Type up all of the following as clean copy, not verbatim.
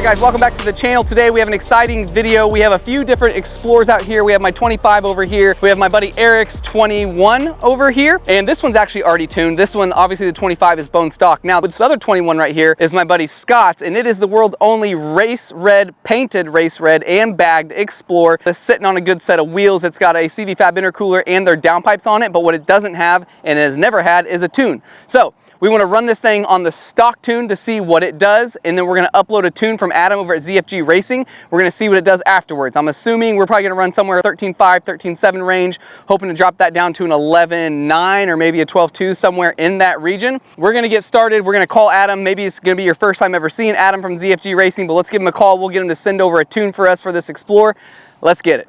guys, welcome back to the channel. Today we have an exciting video. We have a few different Explorers out here. We have my 25 over here. We have my buddy Eric's 21 over here. And this one's actually already tuned. This one, obviously the 25 is bone stock. Now this other 21 right here is my buddy Scott's, and it is the world's only race red, painted race red and bagged Explorer. It's sitting on a good set of wheels. It's got a CVFab intercooler and their downpipes on it, but what it doesn't have and has never had is a tune. So we want to run this thing on the stock tune to see what it does, and then we're going to upload a tune from Adam over at ZFG Racing. We're going to see what it does afterwards. I'm assuming we're probably going to run somewhere 13.5, 13.7 range, hoping to drop that down to an 11.9 or maybe a 12.2, somewhere in that region. We're going to get started. We're going to call Adam. Maybe it's going to be your first time ever seeing Adam from ZFG Racing, but let's give him a call. We'll get him to send over a tune for us for this Explorer. Let's get it.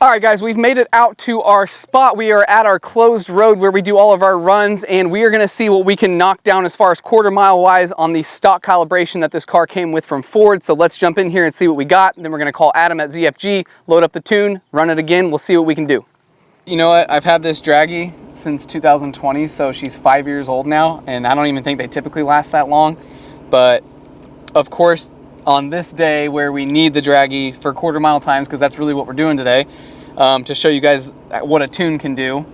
All right, guys, we've made it out to our spot. We are at our closed road where we do all of our runs, and we are gonna see what we can knock down as far as quarter mile wise on the stock calibration that this car came with from Ford. So let's jump in here and see what we got. And then we're gonna call Adam at ZFG, load up the tune, run it again. We'll see what we can do. You know what? I've had this Draggy since 2020, so she's 5 years old now, and I don't even think they typically last that long. But of course, on this day where we need the Draggy for quarter mile times, because that's really what we're doing today, to show you guys what a tune can do,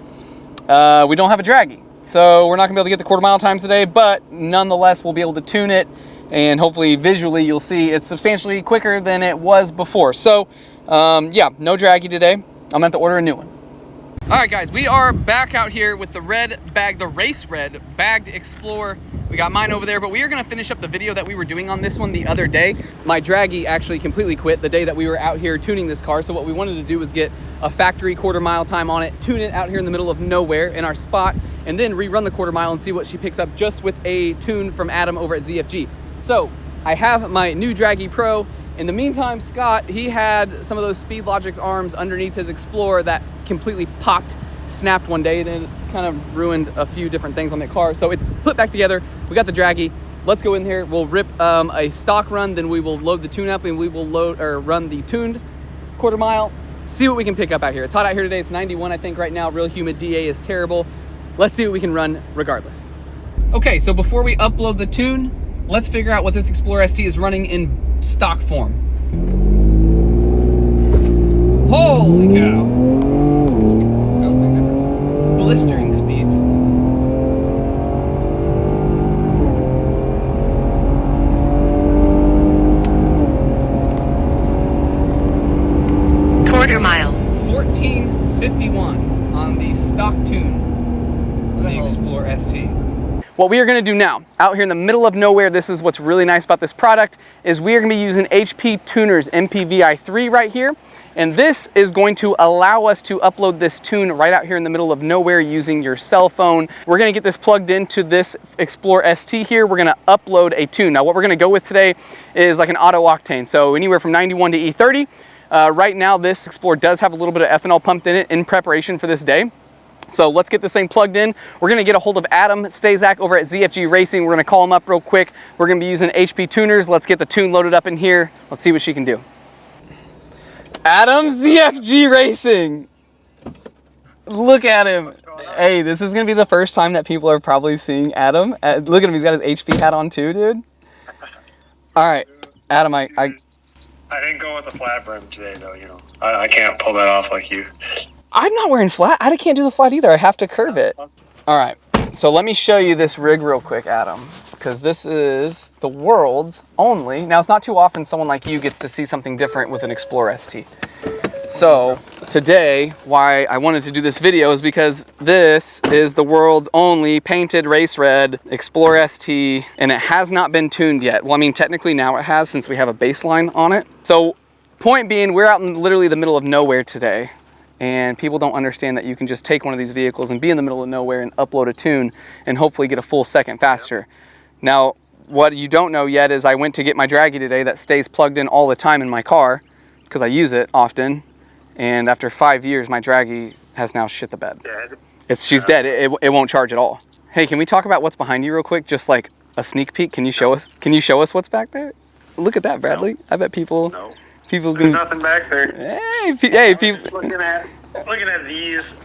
we don't have a Draggy. So we're not gonna be able to get the quarter mile times today, but nonetheless, we'll be able to tune it, and hopefully visually you'll see it's substantially quicker than it was before. So yeah, no Draggy today. I'm gonna have to order a new one. All right, guys, we are back out here with the red bag, the race red bagged Explorer. We got mine over there, but we are gonna finish up the video that we were doing on this one the other day. My Draggy actually completely quit the day that we were out here tuning this car. So what we wanted to do was get a factory quarter mile time on it, tune it out here in the middle of nowhere in our spot, and then rerun the quarter mile and see what she picks up just with a tune from Adam over at ZFG. So I have my new Draggy Pro. In the meantime, Scott, he had some of those Speedlogix arms underneath his Explorer that completely popped, snapped one day, and it kind of ruined a few different things on that car. So it's put back together. We got the Draggy. Let's go in here. We'll rip a stock run, then we will load the tune up, and we will load or run the tuned quarter mile. See what we can pick up out here. It's hot out here today. It's 91, I think, right now. Real humid. DA is terrible. Let's see what we can run regardless. Okay, so before we upload the tune, let's figure out what this Explorer ST is running in stock form. Holy cow. That was a big difference. Blistering speeds. Quarter mile. 1451 on the stock tune of the Explorer ST. What we are gonna do now, out here in the middle of nowhere, this is what's really nice about this product, is we are gonna be using HP Tuner's MPVI3 right here. And this is going to allow us to upload this tune right out here in the middle of nowhere using your cell phone. We're gonna get this plugged into this Explorer ST here. We're gonna upload a tune. Now what we're gonna go with today is like an auto octane. So anywhere from 91 to E30. Right now this Explorer does have a little bit of ethanol pumped in it in preparation for this day. So let's get this thing plugged in. We're gonna get a hold of Adam Stazak over at ZFG Racing. We're gonna call him up real quick. We're gonna be using HP Tuners. Let's get the tune loaded up in here. Let's see what she can do. Adam, ZFG Racing. Look at him. Hey, this is gonna be the first time that people are probably seeing Adam. Look at him, he's got his HP hat on too, dude. All right, Adam, I didn't go with the flat brim today though, you know. I can't pull that off like you. I'm not wearing flat. I can't do the flat either. I have to curve it. All right, so let me show you this rig real quick, Adam, because this is the world's only, now it's not too often someone like you gets to see something different with an Explorer ST. So today, why I wanted to do this video is because this is the world's only painted race red Explorer ST, and it has not been tuned yet. Well, I mean, technically now it has, since we have a baseline on it. So point being, we're out in literally the middle of nowhere today. And people don't understand that you can just take one of these vehicles and be in the middle of nowhere and upload a tune and hopefully get a full second faster. Now, what you don't know yet is I went to get my Draggy today that stays plugged in all the time in my car because I use it often. And after 5 years, my Draggy has now shit the bed. She's dead. It won't charge at all. Hey, can we talk about what's behind you real quick? Just like a sneak peek. Can you show us? Can you show us what's back there? Look at that, Bradley. No. I bet people. No. People There's nothing back there. Hey, people. Looking at these.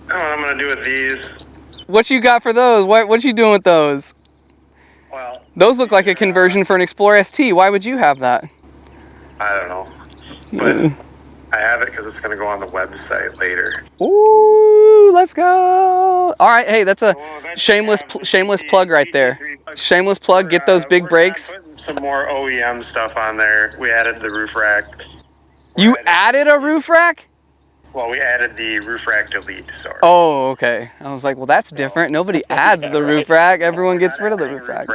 I don't know what I'm gonna do with these. What you got for those? What you doing with those? Well, Those look like a conversion for an Explorer ST. Why would you have that? I don't know. But I have it because it's going to go on the website later. Ooh, let's go. All right, hey, that's a shameless plug right there. Shameless plug, get those big brakes. Some more OEM stuff on there. We added the roof rack. You added a roof rack? Well, we added the roof rack delete, sorry. Oh, okay. I was like, well, that's different. Nobody adds the roof rack. Everyone gets rid of the roof rack.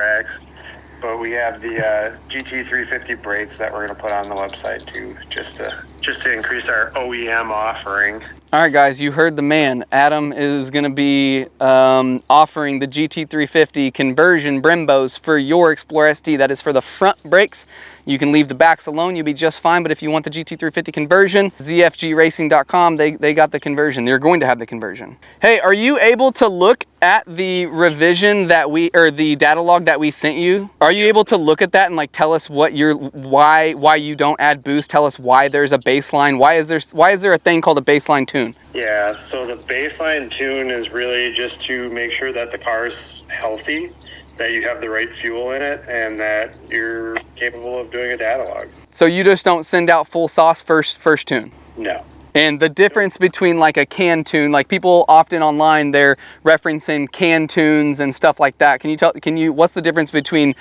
But we have the GT350 brakes that we're going to put on the website too, just to increase our OEM offering. All right, guys, you heard the man. Adam is going to be offering the GT350 conversion Brembos for your Explorer ST. That is for the front brakes. You can leave the backs alone. You'll be just fine. But if you want the GT350 conversion, zfgracing.com, they got the conversion. They're going to have the conversion. Hey, are you able to look at the revision that or the data log that we sent you? Are you able to look at that and like tell us what why you don't add boost? Tell us why there's a baseline. Why is there a thing called a baseline tune? Yeah, so the baseline tune is really just to make sure that the car's healthy, that you have the right fuel in it, and that you're capable of doing a data log. So you just don't send out full sauce first tune? No. And the difference between like a can tune, like people often online, they're referencing can tunes and stuff like that. What's the difference between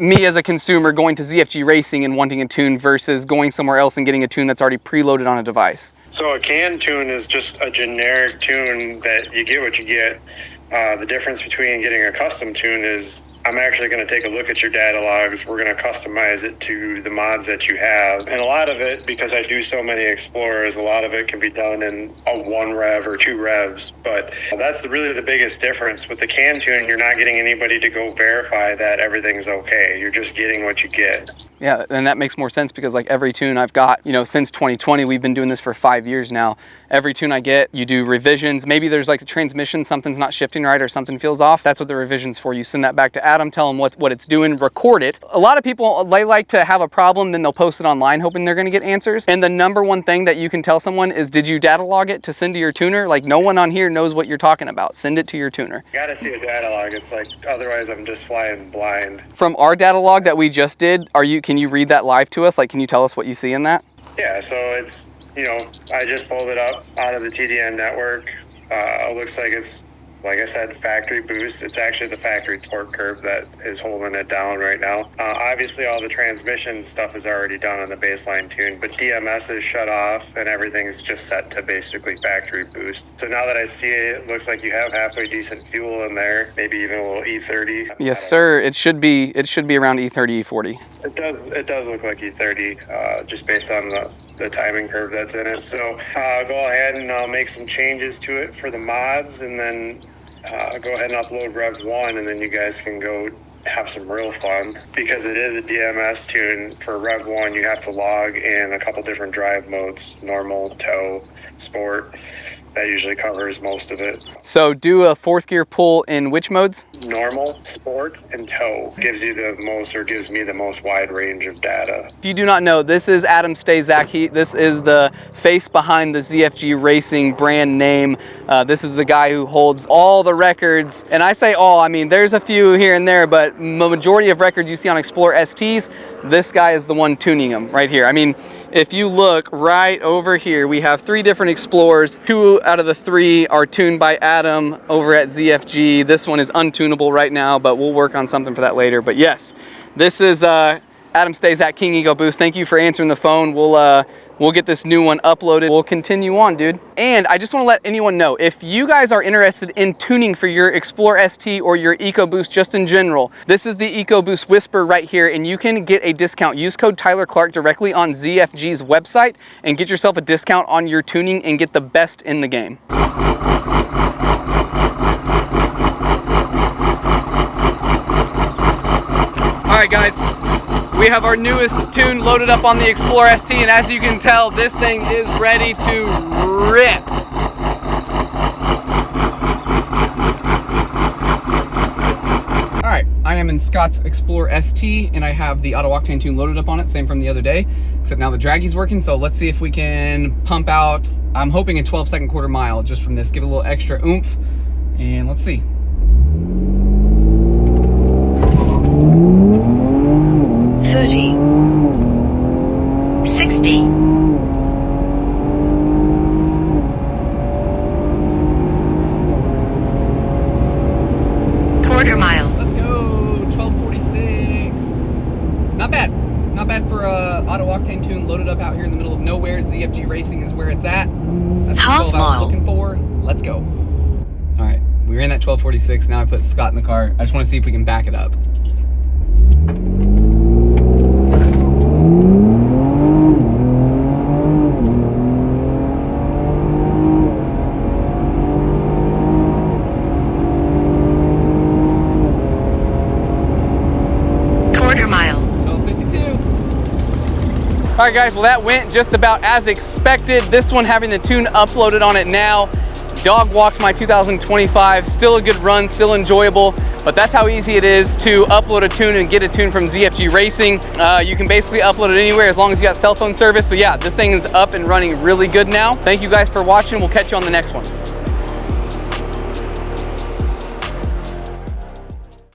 me as a consumer going to ZFG Racing and wanting a tune versus going somewhere else and getting a tune that's already preloaded on a device? So a can tune is just a generic tune that you get what you get. The difference between getting a custom tune is I'm actually going to take a look at your data logs. We're going to customize it to the mods that you have. And a lot of it, because I do so many Explorers, a lot of it can be done in a 1 rev or 2 revs. But that's really the biggest difference. With the can tune, you're not getting anybody to go verify that everything's okay. You're just getting what you get. Yeah, and that makes more sense because like every tune I've got, since 2020, we've been doing this for 5 years now. Every tune I get, you do revisions. Maybe there's like a transmission, something's not shifting right or something feels off. That's what the revision's for. You send that back to Adam, tell him what it's doing, record it. A lot of people, they like to have a problem, then they'll post it online hoping they're gonna get answers. And the number one thing that you can tell someone is, did you data log it to send to your tuner? Like no one on here knows what you're talking about. Send it to your tuner. You gotta see a data log. It's like, otherwise I'm just flying blind. From our data log that we just did, can you read that live to us? Like, can you tell us what you see in that? Yeah, so it's, I just pulled it up out of the TDN network. It looks like it's, like I said, factory boost. It's actually the factory torque curve that is holding it down right now. Obviously, all the transmission stuff is already done on the baseline tune, but DMS is shut off and everything's just set to basically factory boost. So now that I see it, it looks like you have halfway decent fuel in there, maybe even a little E30. Yes, sir. It should be around E30, E40. It does look like E30, just based on the timing curve that's in it. So go ahead and make some changes to it for the mods, and then go ahead and upload Rev 1, and then you guys can go have some real fun. Because it is a DMS tune, for Rev 1 you have to log in a couple different drive modes: normal, tow, sport. That usually covers most of it. So do a 4th gear pull in which modes? Normal, sport, and tow. Gives me the most wide range of data. If you do not know, this is Adam Stazak. This is the face behind the ZFG Racing brand name. This is the guy who holds all the records. And I say all, I mean, there's a few here and there, but the majority of records you see on Explorer STs, this guy is the one tuning them right here. I mean, if you look right over here, we have 3 different Explorers. 2 out of the 3 are tuned by Adam over at ZFG. This one is untunable right now, but we'll work on something for that later. But yes, this is Adam Stazak, King Ego Boost. Thank you for answering the phone. We'll get this new one uploaded. We'll continue on, dude. And I just want to let anyone know, if you guys are interested in tuning for your Explorer ST or your EcoBoost just in general, this is the EcoBoost Whisper right here, and you can get a discount. Use code Tyler Clark directly on ZFG's website and get yourself a discount on your tuning and get the best in the game. All right, guys. We have our newest tune loaded up on the Explorer ST, and as you can tell, this thing is ready to rip. All right, I am in Scott's Explorer ST, and I have the Auto Octane tune loaded up on it, same from the other day, except now the draggy's working, so let's see if we can pump out, I'm hoping a 12-second quarter mile just from this, give it a little extra oomph, and let's see. auto octane tune loaded up out here in the middle of nowhere. ZFG Racing is where it's at. That's the 12 I was looking for. Let's go. All right, we were in that 1246. Now I put Scott in the car. I just want to see if we can back it up. All right guys, well that went just about as expected. This one having the tune uploaded on it now. Dog walked my 2025, still a good run, still enjoyable, but that's how easy it is to upload a tune and get a tune from ZFG Racing. You can basically upload it anywhere as long as you got cell phone service, but yeah, this thing is up and running really good now. Thank you guys for watching. We'll catch you on the next one.